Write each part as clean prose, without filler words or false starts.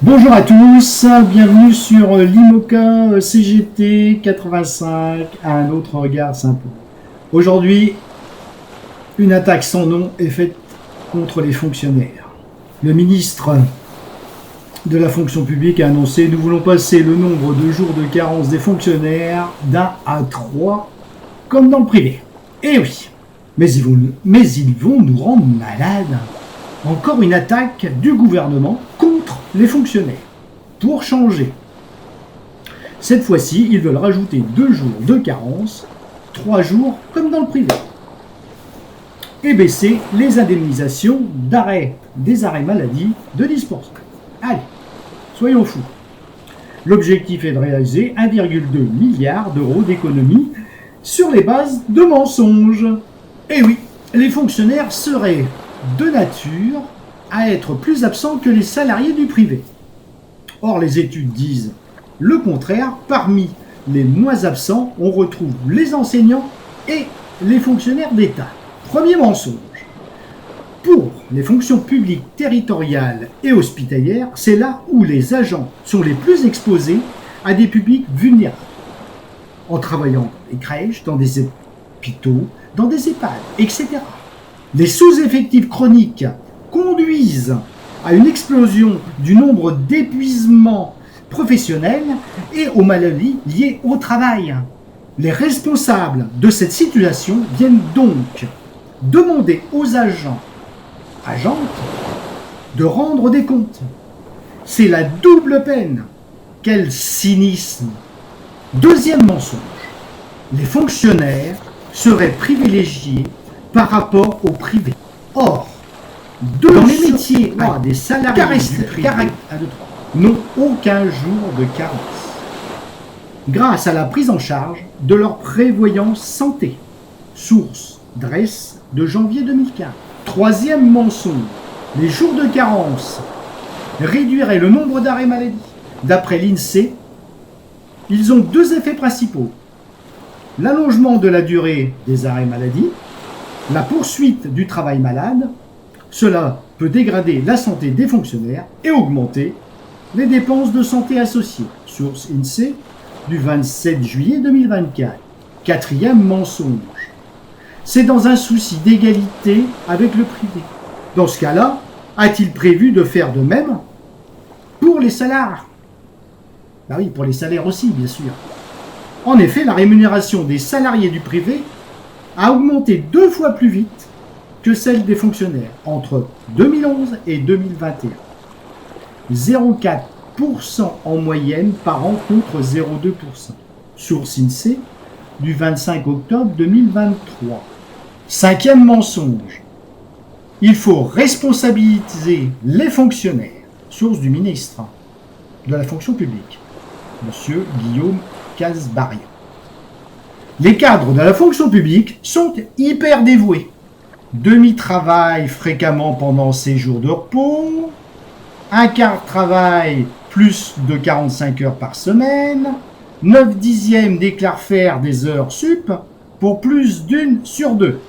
Bonjour à tous, bienvenue sur l'IMOCA CGT 85, un autre regard s'impose. Aujourd'hui, une attaque sans nom est faite contre les fonctionnaires. Le ministre de la fonction publique a annoncé « Nous voulons passer le nombre de jours de carence des fonctionnaires d'1 à 3, comme dans le privé. » Eh oui, mais ils vont nous rendre malades. Encore une attaque du gouvernement contre les fonctionnaires. Pour changer. Cette fois-ci, ils veulent rajouter 2 jours de carence, 3 jours comme dans le privé. Et baisser les indemnisations des arrêts maladie de 10%. Allez, soyons fous. L'objectif est de réaliser 1,2 milliard d'euros d'économies sur les bases de mensonges. Et oui, les fonctionnaires seraient de nature à être plus absents que les salariés du privé. Or, les études disent le contraire. Parmi les moins absents, on retrouve les enseignants et les fonctionnaires d'État. Premier mensonge. Pour les fonctions publiques territoriales et hospitalières, c'est là où les agents sont les plus exposés à des publics vulnérables. En travaillant dans les crèches, dans des hôpitaux, dans des EHPAD, etc. Les sous-effectifs chroniques conduisent à une explosion du nombre d'épuisements professionnels et aux maladies liées au travail. Les responsables de cette situation viennent donc demander aux agents, agentes, de rendre des comptes. C'est la double peine. Quel cynisme! Deuxième mensonge. Les fonctionnaires seraient privilégiés par rapport au privé. Or, dans les métiers des salariés du privé n'ont aucun jour de carence, grâce à la prise en charge de leur prévoyance santé. Source DRES de janvier 2015. Troisième mensonge, les jours de carence réduiraient le nombre d'arrêts maladie. D'après l'INSEE, ils ont 2 effets principaux. L'allongement de la durée des arrêts maladie, la poursuite du travail malade. Cela peut dégrader la santé des fonctionnaires et augmenter les dépenses de santé associées. Source INSEE du 27 juillet 2024. Quatrième mensonge. C'est dans un souci d'égalité avec le privé. Dans ce cas-là, a-t-il prévu de faire de même pour les salaires? Ben oui, pour les salaires aussi, bien sûr. En effet, la rémunération des salariés du privé a augmenté 2 fois plus vite que celle des fonctionnaires entre 2011 et 2021. 0,4% en moyenne par an contre 0,2%. Source INSEE du 25 octobre 2023. Cinquième mensonge. Il faut responsabiliser les fonctionnaires. Source du ministre de la fonction publique, Monsieur Guillaume Kasbarian. Les cadres de la fonction publique sont hyper dévoués. Demi-travail fréquemment pendant ses jours de repos, un quart de travail plus de 45 heures par semaine, 9/10 déclarent faire des heures sup pour plus d'1 sur 2.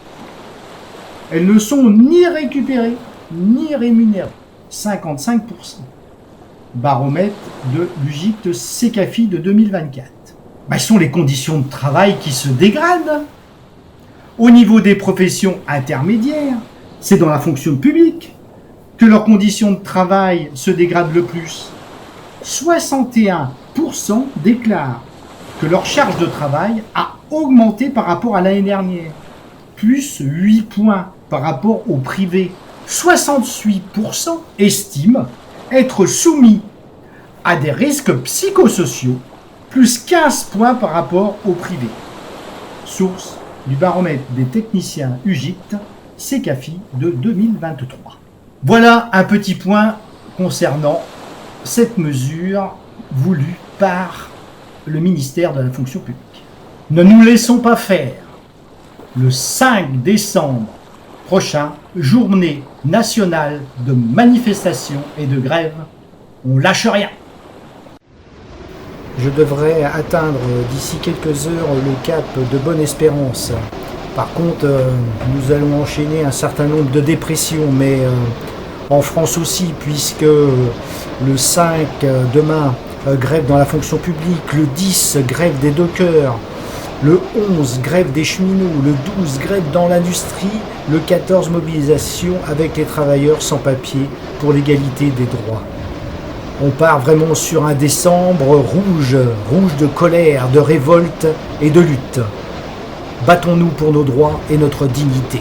Elles ne sont ni récupérées ni rémunérées. 55%. Baromètre de l'UGIC Secafi de 2024. Ce sont les conditions de travail qui se dégradent. Au niveau des professions intermédiaires, c'est dans la fonction publique que leurs conditions de travail se dégradent le plus. 61% déclarent que leur charge de travail a augmenté par rapport à l'année dernière, plus 8 points par rapport au privé. 68% estiment être soumis à des risques psychosociaux, plus 15 points par rapport au privé. Source du baromètre des techniciens UGIT Secafi de 2023. Voilà un petit point concernant cette mesure voulue par le ministère de la fonction publique. Ne nous laissons pas faire. Le 5 décembre prochain, journée nationale de manifestation et de grève. On lâche rien. Je devrais atteindre d'ici quelques heures le cap de Bonne-Espérance. Par contre, nous allons enchaîner un certain nombre de dépressions, mais en France aussi, puisque le 5, demain, grève dans la fonction publique, le 10, grève des dockers, le 11, grève des cheminots, le 12, grève dans l'industrie, le 14, mobilisation avec les travailleurs sans papier pour l'égalité des droits. On part vraiment sur un décembre rouge, rouge de colère, de révolte et de lutte. Battons-nous pour nos droits et notre dignité.